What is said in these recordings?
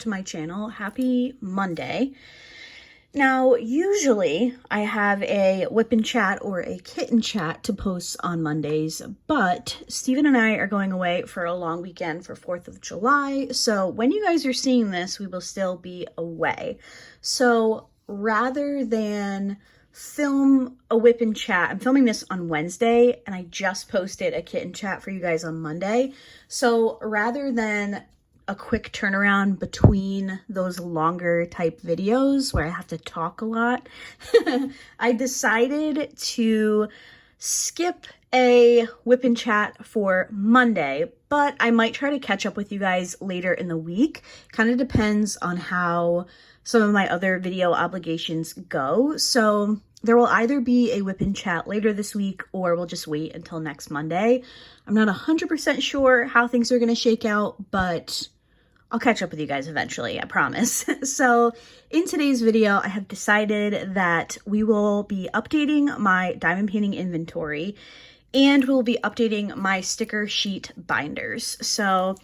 to my channel. Happy Monday. Now, usually I have a whip and chat or a kitten chat to post on Mondays, but Steven and I are going away for a long weekend for 4th of July. So when you guys are seeing this, we will still be away. So rather than film a whip and chat, I'm filming this on Wednesday and I just posted a kitten chat for you guys on Monday. So rather than a quick turnaround between those longer type videos where I have to talk a lot, I decided to skip a whip and chat for Monday, but I might try to catch up with you guys later in the week. Kind of depends on how some of my other video obligations go. So there will either be a whip and chat later this week or we'll just wait until next Monday. I'm not 100% sure how things are going to shake out, but I'll catch up with you guys eventually, I promise. So in today's video, I have decided that we will be updating my diamond painting inventory and we'll be updating my sticker sheet binders. So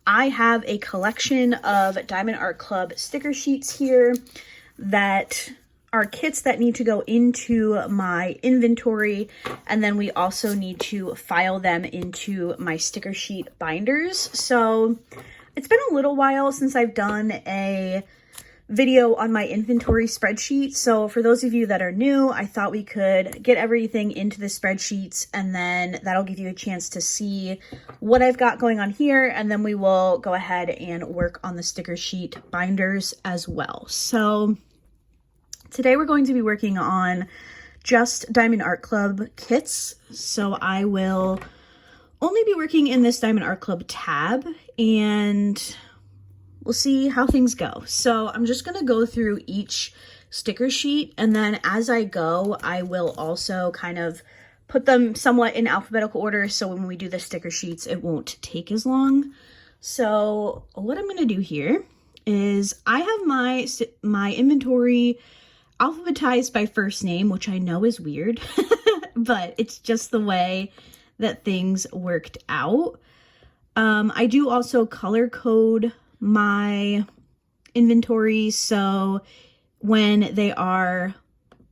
I have a collection of Diamond Art Club sticker sheets here that are kits that need to go into my inventory, and then we also need to file them into my sticker sheet binders. So it's been a little while since I've done a video on my inventory spreadsheet. So for those of you that are new, I thought we could get everything into the spreadsheets and then that'll give you a chance to see what I've got going on here. And then we will go ahead and work on the sticker sheet binders as well. So today we're going to be working on just Diamond Art Club kits. So I will only be working in this Diamond Art Club tab and we'll see how things go. So I'm just going to go through each sticker sheet and then as I go, I will also kind of put them somewhat in alphabetical order so when we do the sticker sheets, it won't take as long. So what I'm going to do here is I have my inventory alphabetized by first name, which I know is weird, but it's just the way that things worked out. I do also color code my inventory, so when they are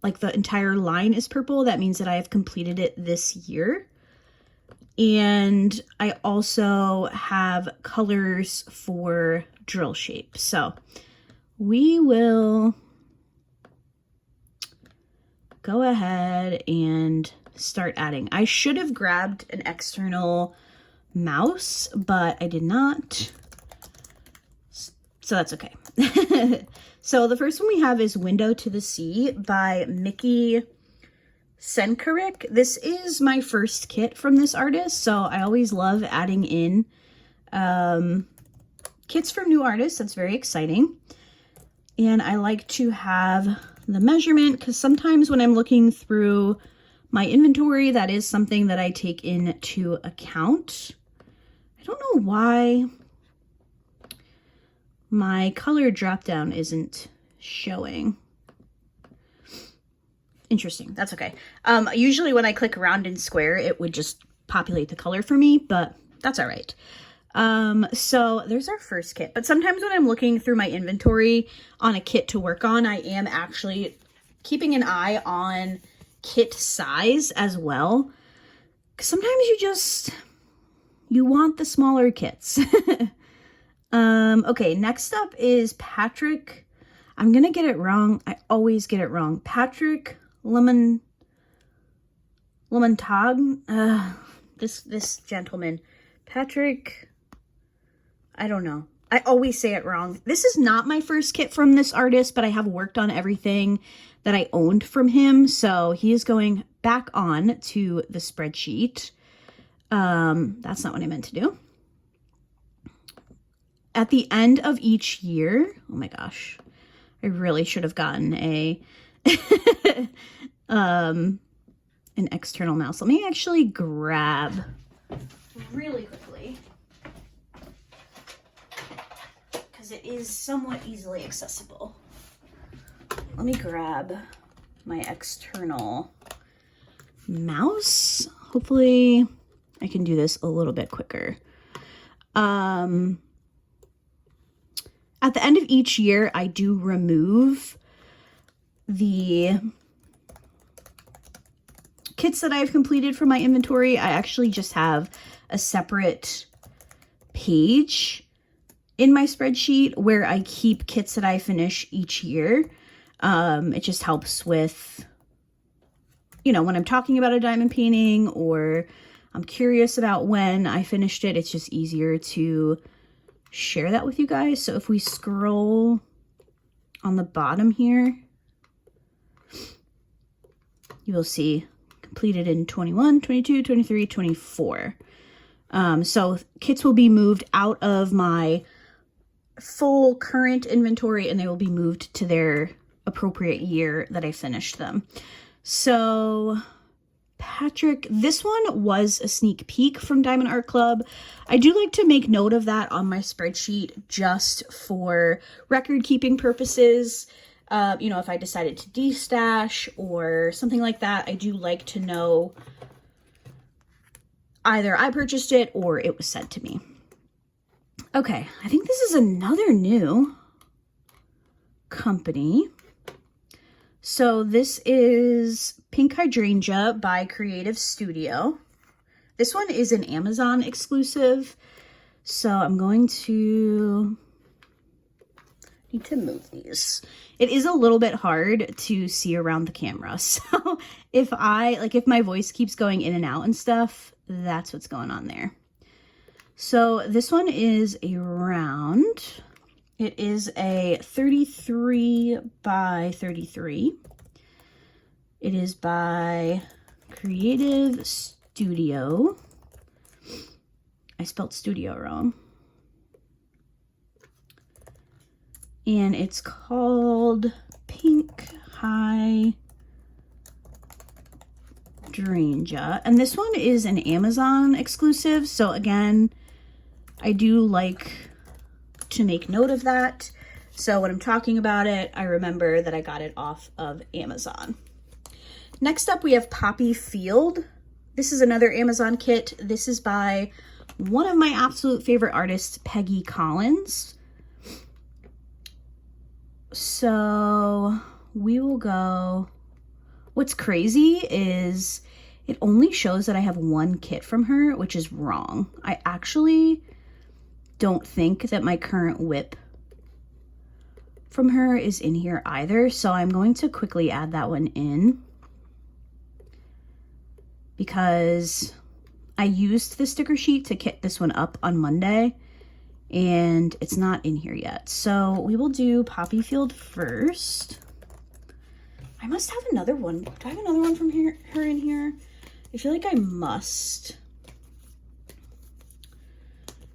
like the entire line is purple, that means that I have completed it this year. And I also have colors for drill shape. So we will go ahead and start adding. I should have grabbed an external mouse, but I did not. So that's okay. So the first one we have is Window to the Sea by Mickey Senkarik. This is my first kit from this artist, so I always love adding in kits from new artists. That's very exciting. And I like to have the measurement because sometimes when I'm looking through my inventory, that is something that I take into account. I don't know why my color drop down isn't showing. Interesting, that's okay. Usually when I click round and square, it would just populate the color for me, but that's all right. So there's our first kit, but sometimes when I'm looking through my inventory on a kit to work on, I am actually keeping an eye on kit size as well. 'Cause sometimes you want the smaller kits. Okay, next up is Patrick. I'm gonna get it wrong. I always get it wrong. Patrick Lemon Tog. This gentleman. Patrick, I don't know. I always say it wrong. This is not my first kit from this artist, but I have worked on everything that I owned from him. So he is going back on to the spreadsheet. That's not what I meant to do. At the end of each year, oh my gosh, I really should have gotten an external mouse. Let me actually grab really quickly, because it is somewhat easily accessible. Let me grab my external mouse. Hopefully I can do this a little bit quicker. at the end of each year, I do remove the kits that I've completed from my inventory. I actually just have a separate page in my spreadsheet where I keep kits that I finish each year. It just helps with, you know, when I'm talking about a diamond painting or I'm curious about when I finished it, it's just easier to share that with you guys. So if we scroll on the bottom here, you will see completed in 21, 22, 23, 24. So kits will be moved out of my full current inventory and they will be moved to their appropriate year that I finished them. So Patrick, this one was a sneak peek from Diamond Art Club. I do like to make note of that on my spreadsheet just for record keeping purposes. You know, if I decided to destash or something like that, I do like to know either I purchased it or it was sent to me. Okay, I think this is another new company. So this is Pink Hydrangea by Creative Studio. This one is an Amazon exclusive. So I'm going to need to move these. It is a little bit hard to see around the camera. So if my voice keeps going in and out and stuff, that's what's going on there. So this one is a round. It is a 33 by 33. It is by Creative Studio. I spelled studio wrong. And it's called Pink Hydrangea. And this one is an Amazon exclusive. So again, I do like to make note of that. So when I'm talking about it, I remember that I got it off of Amazon. Next up, we have Poppy Field. This is another Amazon kit. This is by one of my absolute favorite artists, Peggy Collins. So we will go. What's crazy is it only shows that I have one kit from her, which is wrong. I actually don't think that my current whip from her is in here either. So I'm going to quickly add that one in because I used the sticker sheet to kit this one up on Monday and it's not in here yet. So we will do Poppy Field first. I must have another one. Do I have another one from her in here? I feel like I must.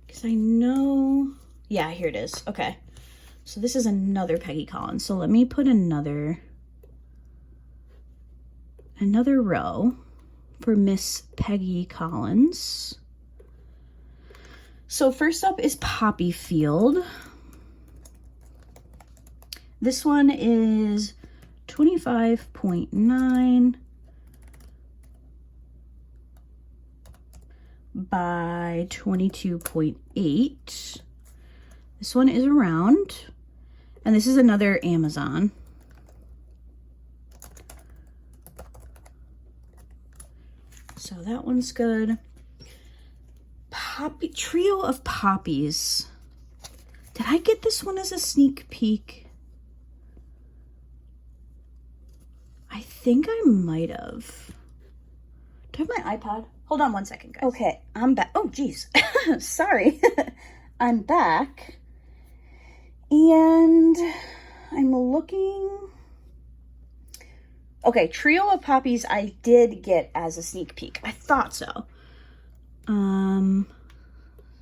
Because I know... Yeah, here it is. Okay. So this is another Peggy Collins. So let me put another row for Miss Peggy Collins. So first up is Poppy Field. This one is 25.9 by 22.8. This one is a round, and this is another Amazon. So that one's good. Poppy Trio of Poppies. Did I get this one as a sneak peek? I think I might have. Do I have my iPod? Hold on one second, guys. Okay, I'm back. Oh, geez. Sorry. I'm back. And I'm looking. Okay, Trio of Poppies I did get as a sneak peek. I thought so.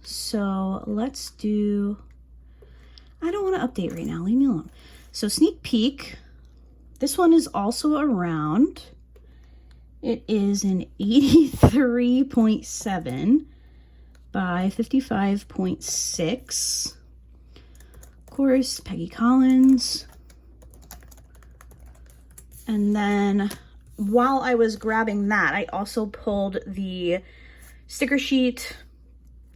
So let's do... I don't want to update right now. Leave me alone. So sneak peek. This one is also a round. It is an 83.7 by 55.6. Of course, Peggy Collins. And then while I was grabbing that, I also pulled the sticker sheet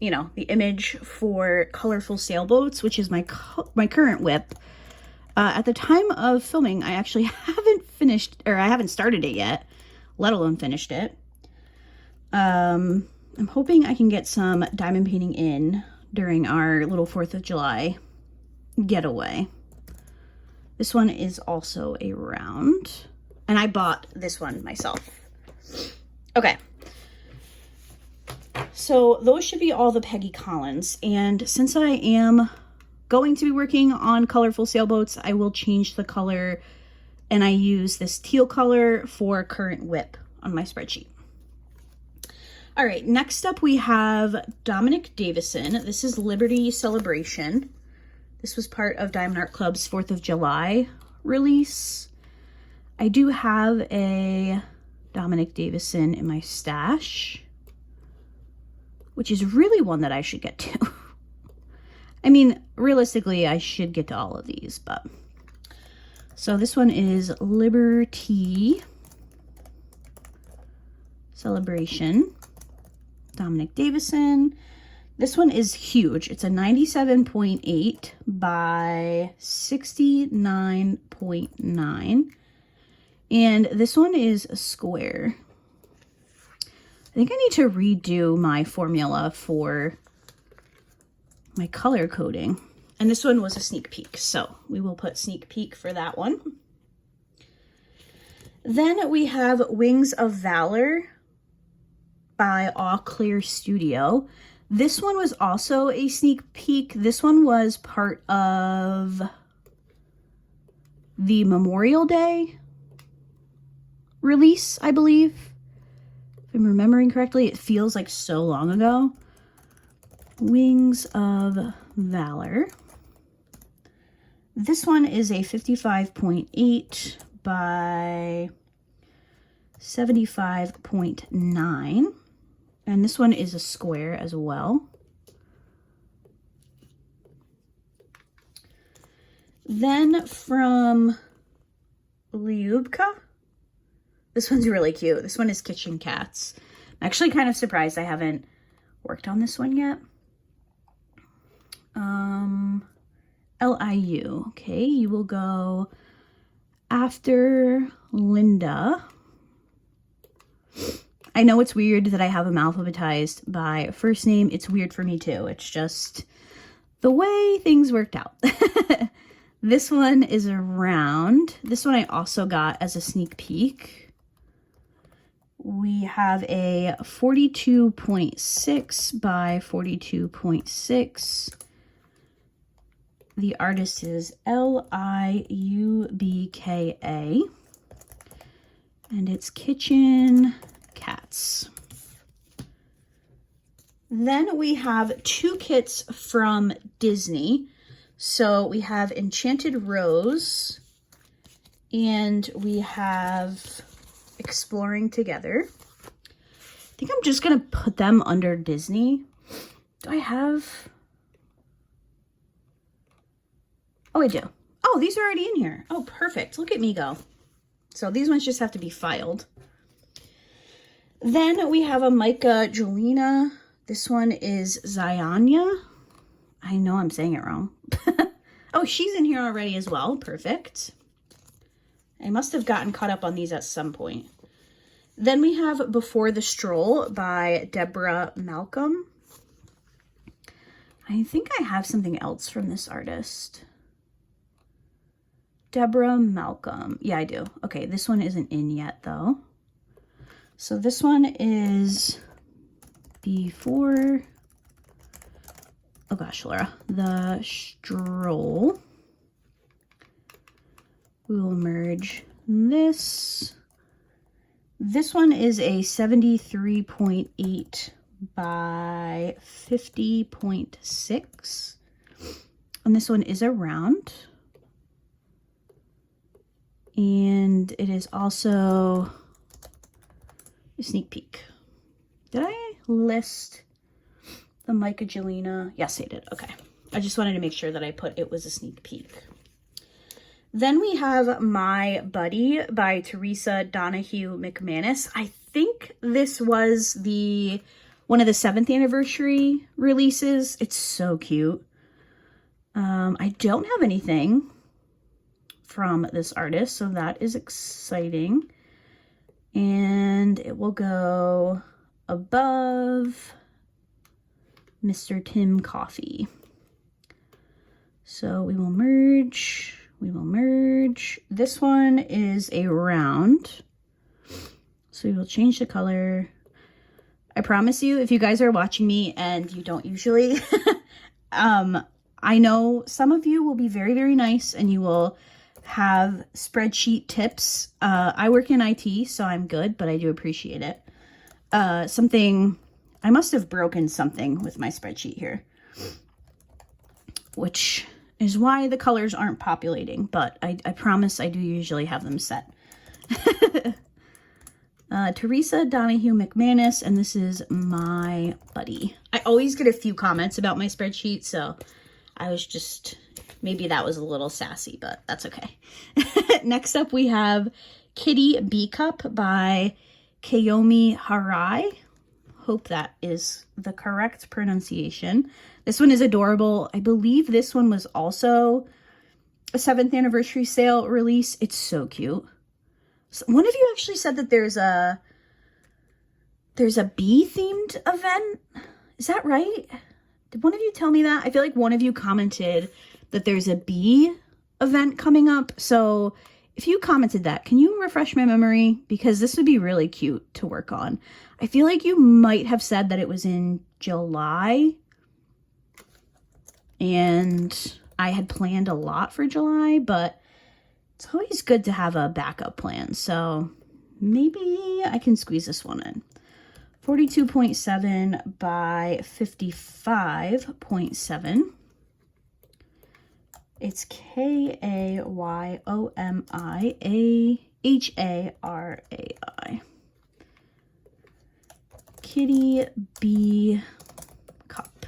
you know, the image for Colorful Sailboats, which is my current WIP. At the time of filming, I actually haven't finished, or I haven't started it yet, let alone finished it. I'm hoping I can get some diamond painting in during our little 4th of July getaway. This one is also a round, and I bought this one myself. Okay. So those should be all the Peggy Collins, and since I am going to be working on Colorful Sailboats, I will change the color, and I use this teal color for current WIP on my spreadsheet. All right, next up we have Dominic Davison. This is Liberty Celebration. This was part of Diamond Art Club's 4th of July release. I do have a Dominic Davison in my stash, which is really one that I should get to. I mean, realistically, I should get to all of these, but... So this one is Liberty Celebration, Dominic Davison. This one is huge. It's a 97.8 by 69.9. And this one is a square. I think I need to redo my formula for my color coding. And this one was a sneak peek, so we will put sneak peek for that one. Then we have Wings of Valor by All Clear Studio. This one was also a sneak peek. This one was part of the Memorial Day release, I believe. If I'm remembering correctly, it feels like so long ago. Wings of Valor. This one is a 55.8 by 75.9. And this one is a square as well. Then from Lyubka, this one's really cute. This one is Kitchen Cats. I'm actually kind of surprised I haven't worked on this one yet. LIU. Okay, you will go after Linda. I know it's weird that I have them alphabetized by first name. It's weird for me too. It's just the way things worked out. This one is a round. This one I also got as a sneak peek. We have a 42.6 by 42.6. The artist is Liubka. And it's Kitchen Cats. Then we have 2 kits from Disney. So we have Enchanted Rose and we have Exploring Together. I think I'm just going to put them under Disney. Do I have... Oh, I do. Oh, these are already in here. Oh, perfect. Look at me go. So these ones just have to be filed. Then we have a Micah Jelena. This one is Zianya. I know I'm saying it wrong. Oh, she's in here already as well. Perfect. I must have gotten caught up on these at some point. Then we have Before the Stroll by Deborah Malcolm. I think I have something else from this artist. Deborah Malcolm. Yeah, I do. Okay, this one isn't in yet, though. So this one is Before... Oh gosh, Laura. The Stroll. We will merge this. This one is a 73.8 by 50.6. And this one is a round. And it is also a sneak peek. Did I list the Micah Jelena? Yes, I did. Okay. I just wanted to make sure that I put it was a sneak peek. Then we have My Buddy by Teresa Donahue McManus. I think this was the one of the 7th anniversary releases. It's so cute. I don't have anything from this artist, so that is exciting. And it will go above Mr. Tim Coffee. So we will merge. This one is a round. So we will change the color. I promise you, if you guys are watching me and you don't usually, I know some of you will be very, very nice and you will have spreadsheet tips. I work in IT, so I'm good, but I do appreciate it. I must have broken something with my spreadsheet here, which is why the colors aren't populating, but I promise I do usually have them set. Teresa Donahue McManus, and this is my buddy. I always get a few comments about my spreadsheet, so I was just, maybe that was a little sassy, but that's okay. Next up, we have Kitty B Cup by Kayomi Harai. Hope that is the correct pronunciation. This one is adorable. I believe this one was also a 7th anniversary sale release. It's so cute. So one of you actually said that there's a bee themed event. Is that right? Did one of you tell me that? I feel like one of you commented that there's a bee event coming up. So if you commented that, can you refresh my memory? Because this would be really cute to work on. I feel like you might have said that it was in July. And I had planned a lot for July, but it's always good to have a backup plan. So maybe I can squeeze this one in. 42.7 by 55.7. It's Kayomiharai. Kitty B Cup.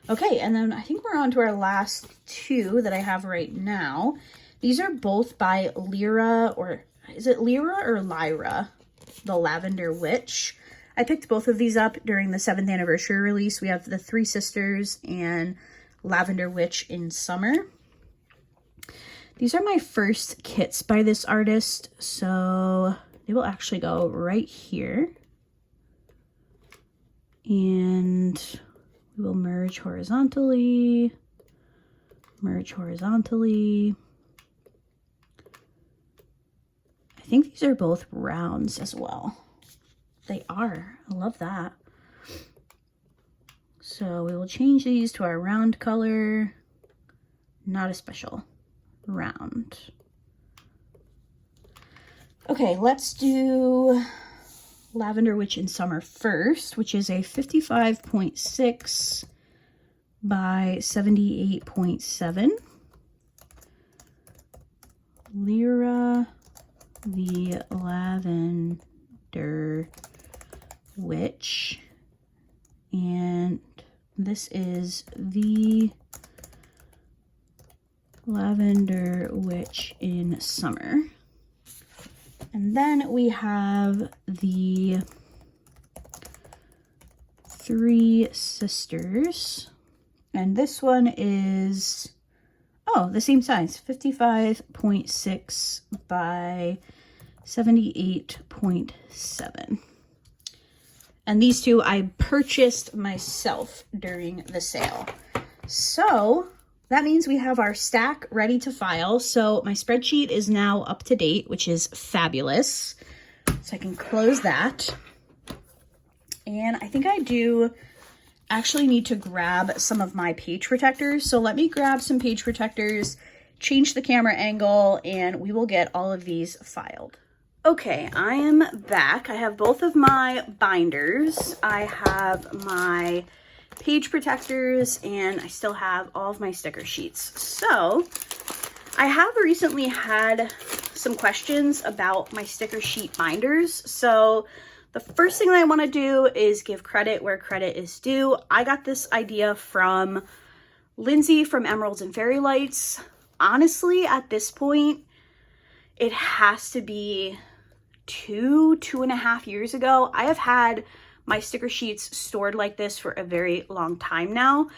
Okay, and then I think we're on to our last two that I have right now. These are both by Lyra, or is it Lyra or Lyra? The Lavender Witch. I picked both of these up during the 7th anniversary release. We have the Three Sisters and Lavender Witch in Summer. These are my first kits by this artist, so they will actually go right here. And we will merge horizontally. I think these are both rounds as well. They are. I love that. So we will change these to our round color. Not a special. Round. Okay, let's do Lavender Witch in Summer first, which is a 55.6 by 78.7. Lyra, the Lavender Witch, and this is the Lavender Witch in Summer. And then we have the Three Sisters, and this one is, oh, the same size, 55.6 by 78.7. And these two I purchased myself during the sale. So that means we have our stack ready to file. So my spreadsheet is now up to date, which is fabulous. So I can close that. And I think I do actually need to grab some of my page protectors. So let me grab some page protectors, change the camera angle, and we will get all of these filed. Okay, I am back. I have both of my binders. I have my page protectors, and I still have all of my sticker sheets. So I have recently had some questions about my sticker sheet binders. So the first thing that I want to do is give credit where credit is due. I got this idea from Lindsay from Emeralds and Fairy Lights. Honestly, at this point, it has to be 2.5 years ago. I have had my sticker sheets stored like this for a very long time now.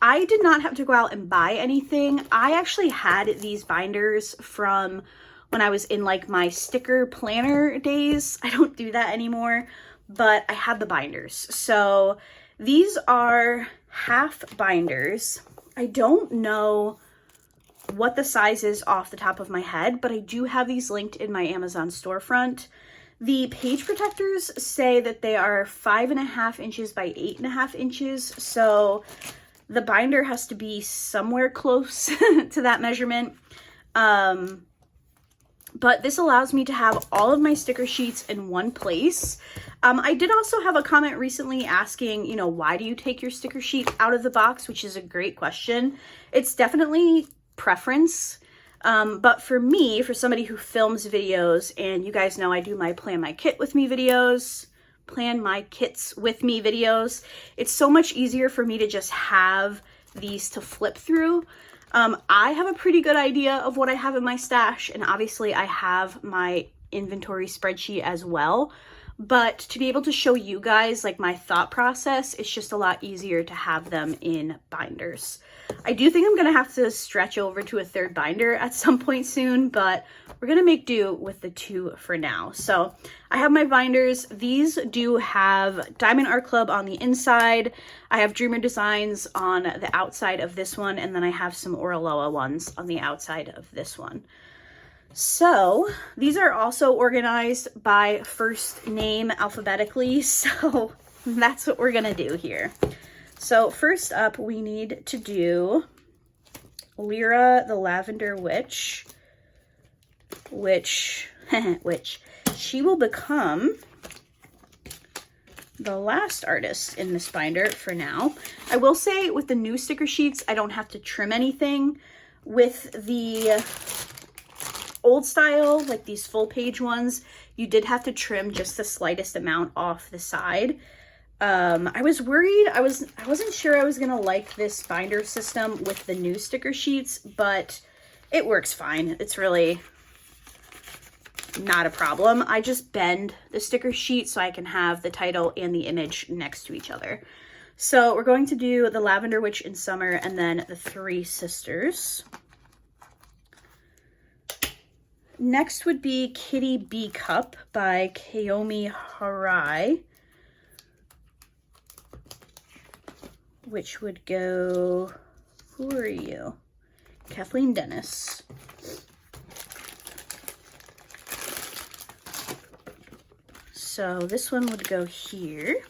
I did not have to go out and buy anything. I actually had these binders from when I was in like my sticker planner days. I don't do that anymore, but I had the binders. So these are half binders. I don't know what the size is off the top of my head, but I do have these linked in my Amazon storefront. The page protectors say that they are 5.5 inches by 8.5 inches. So the binder has to be somewhere close to that measurement. But this allows me to have all of my sticker sheets in one place. I did also have a comment recently asking, you know, why do you take your sticker sheet out of the box, which is a great question. It's definitely preference. But for me, for somebody who films videos, and you guys know I do my plan my kits with me videos, it's so much easier for me to just have these to flip through. I have a pretty good idea of what I have in my stash, and obviously I have my inventory spreadsheet as well. But to be able to show you guys like my thought process, it's just a lot easier to have them in binders. I do think I'm gonna have to stretch over to a third binder at some point soon, but we're gonna make do with the two for now. So I have my binders. These do have Diamond Art Club on the inside. I have Dreamer Designs on the outside of this one, and then I have some Oraloa ones on the outside of this one. So these are also organized by first name alphabetically, so that's what we're gonna do here. So first up, we need to do Lyra the Lavender Witch, which she will become the last artist in this binder for now. I will say with the new sticker sheets, I don't have to trim anything. With the old style, like these full page ones, you did have to trim just the slightest amount off the side. I was worried. I wasn't sure I was gonna like this binder system with the new sticker sheets, but it works fine. It's really not a problem. I just bend the sticker sheet so I can have the title and the image next to each other. So we're going to do the Lavender Witch in Summer and then the Three Sisters. Next would be Kitty Bee Cup by Kaomi Harai, which would go, who are you? Kathleen Dennis. So this one would go here.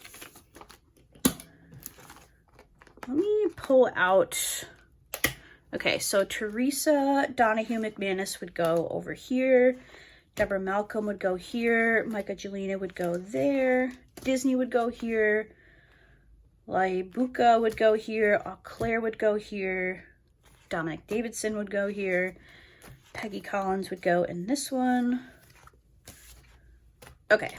Let me pull out. Okay, so Teresa Donahue McManus would go over here. Deborah Malcolm would go here. Micah Jelena would go there. Disney would go here. Laibuka would go here. Eau Claire would go here. Dominic Davidson would go here. Peggy Collins would go in this one. Okay.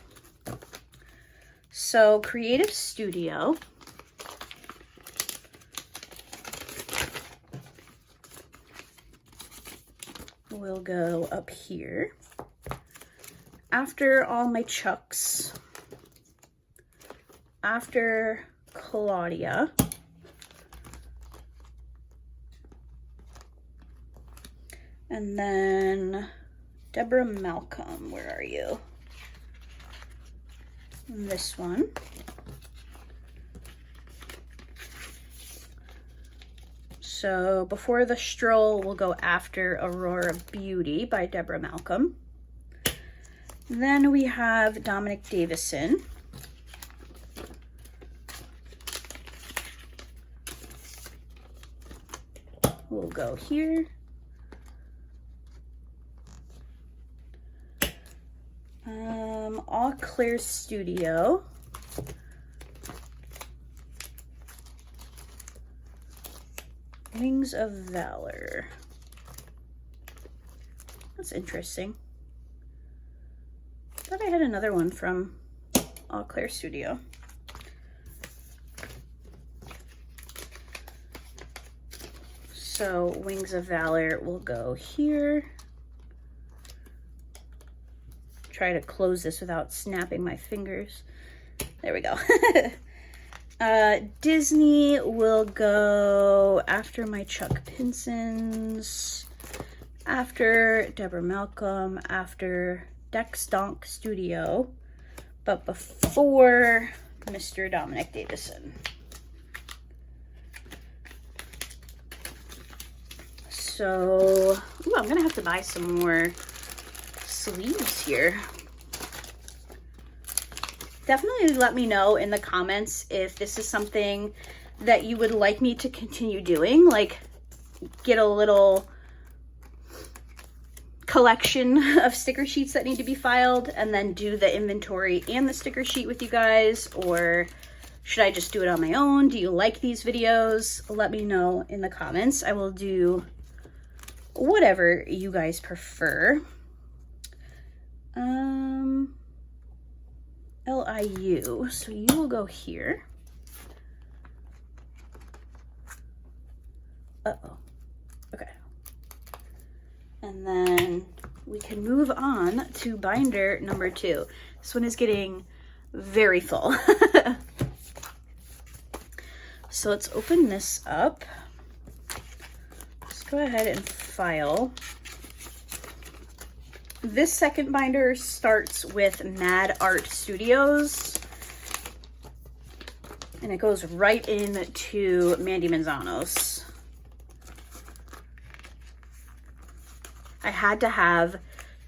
So Creative Studio. Will go up here. After all my Chucks. After Claudia. And then Deborah Malcolm, where are you? This one. So Before the Stroll will go after Aurora Beauty by Deborah Malcolm. Then we have Dominic Davison. We'll go here. Eau Claire Studio. Wings of Valor. That's interesting. I thought I had another one from Eau Claire Studio. So Wings of Valor will go here. Try to close this without snapping my fingers. There we go. Disney will go after my Chuck Pinsons, after Deborah Malcolm, after Dex Donk Studio, but before Mr. Dominic Davison. So, ooh, I'm gonna have to buy some more sleeves here. Definitely let me know in the comments if this is something that you would like me to continue doing, like get a little collection of sticker sheets that need to be filed and then do the inventory and the sticker sheet with you guys, or should I just do it on my own? Do you like these videos? Let me know in the comments. I will do whatever you guys prefer. LIU, so you will go here. Uh-oh, okay. And then we can move on to binder number 2. This one is getting very full. So let's open this up. Let's go ahead and file. This second binder starts with Mad Art Studios, and it goes right into Mandy Manzano's. I had to have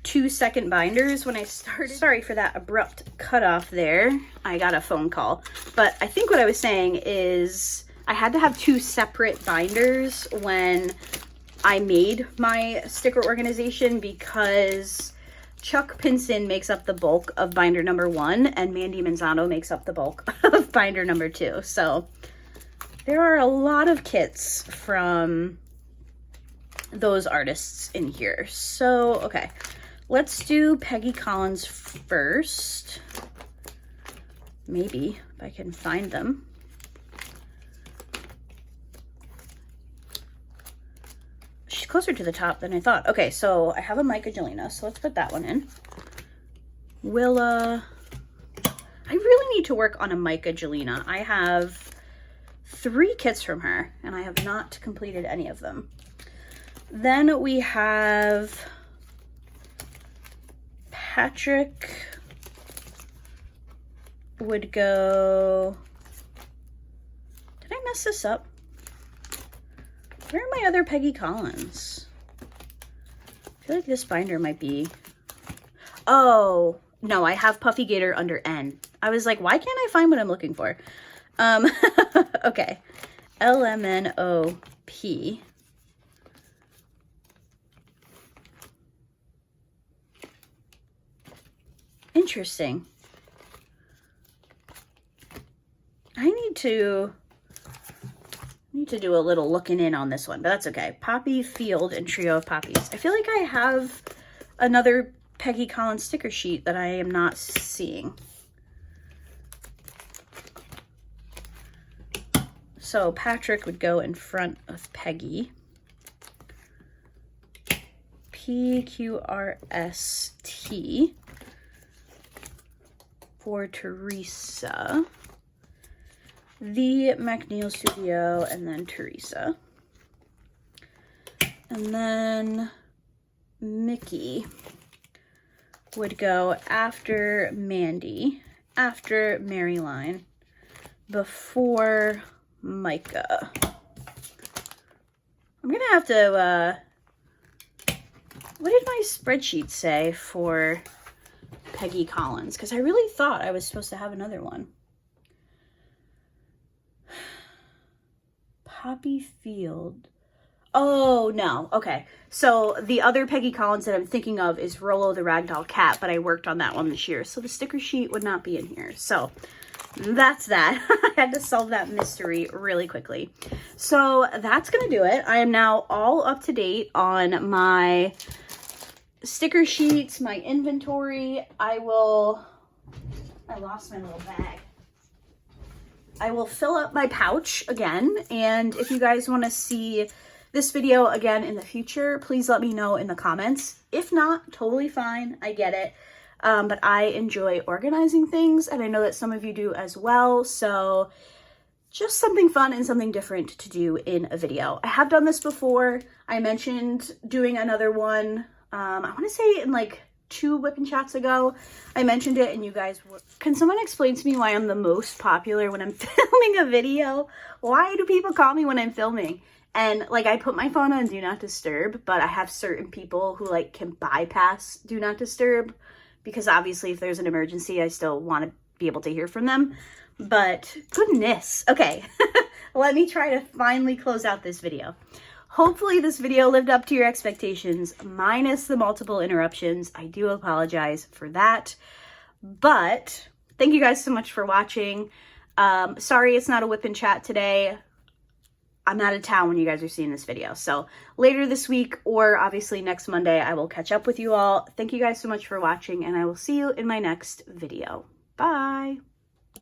2 second binders when I started. Sorry for that abrupt cutoff there. I got a phone call. But I think what I was saying is I had to have 2 separate binders when I made my sticker organization, because Chuck Pinson makes up the bulk of binder number 1 and Mandy Manzano makes up the bulk of binder number 2. So there are a lot of kits from those artists in here. So, okay, let's do Peggy Collins first. Maybe if I can find them. She's closer to the top than I thought. Okay, so I have a Mike Angelina, so let's put that one in. Willa. I really need to work on a Mike Angelina. I have 3 kits from her, and I have not completed any of them. Then we have Patrick would go. Did I mess this up? Where are my other Peggy Collins? I feel like this binder might be. Oh, no, I have Puffy Gator under N. I was like, why can't I find what I'm looking for? Okay. LMNOP. Interesting. I need to do a little looking in on this one, but that's okay. Poppy Field and Trio of Poppies. I feel like I have another Peggy Collins sticker sheet that I am not seeing. So Patrick would go in front of Peggy. PQRST for Teresa. The McNeil Studio, and then Teresa. And then Mickey would go after Mandy, after Maryline, before Micah. I'm gonna have to, what did my spreadsheet say for Peggy Collins? Because I really thought I was supposed to have another one. Poppy Field. Oh, no. Okay. So the other Peggy Collins that I'm thinking of is Rollo the Ragdoll Cat, but I worked on that one this year. So the sticker sheet would not be in here. So that's that. I had to solve that mystery really quickly. So that's going to do it. I am now all up to date on my sticker sheets, my inventory. I lost my little bag. I will fill up my pouch again, and if you guys want to see this video again in the future, please let me know in the comments. If not, totally fine. I get it. but I enjoy organizing things, and I know that some of you do as well. So just something fun and something different to do in a video. I have done this before. I mentioned doing another one. I want to say in like 2 whipping chats ago, I mentioned it and you guys were... Can someone explain to me why I'm the most popular when I'm filming a video? Why do people call me when I'm filming? And like, I put my phone on do not disturb, but I have certain people who like can bypass do not disturb, because obviously if there's an emergency, I still want to be able to hear from them. But goodness. Okay, let me try to finally close out this video. Hopefully this video lived up to your expectations, minus the multiple interruptions. I do apologize for that. But thank you guys so much for watching. Sorry it's not a whip and chat today. I'm out of town when you guys are seeing this video. So later this week, or obviously next Monday, I will catch up with you all. Thank you guys so much for watching, and I will see you in my next video. Bye.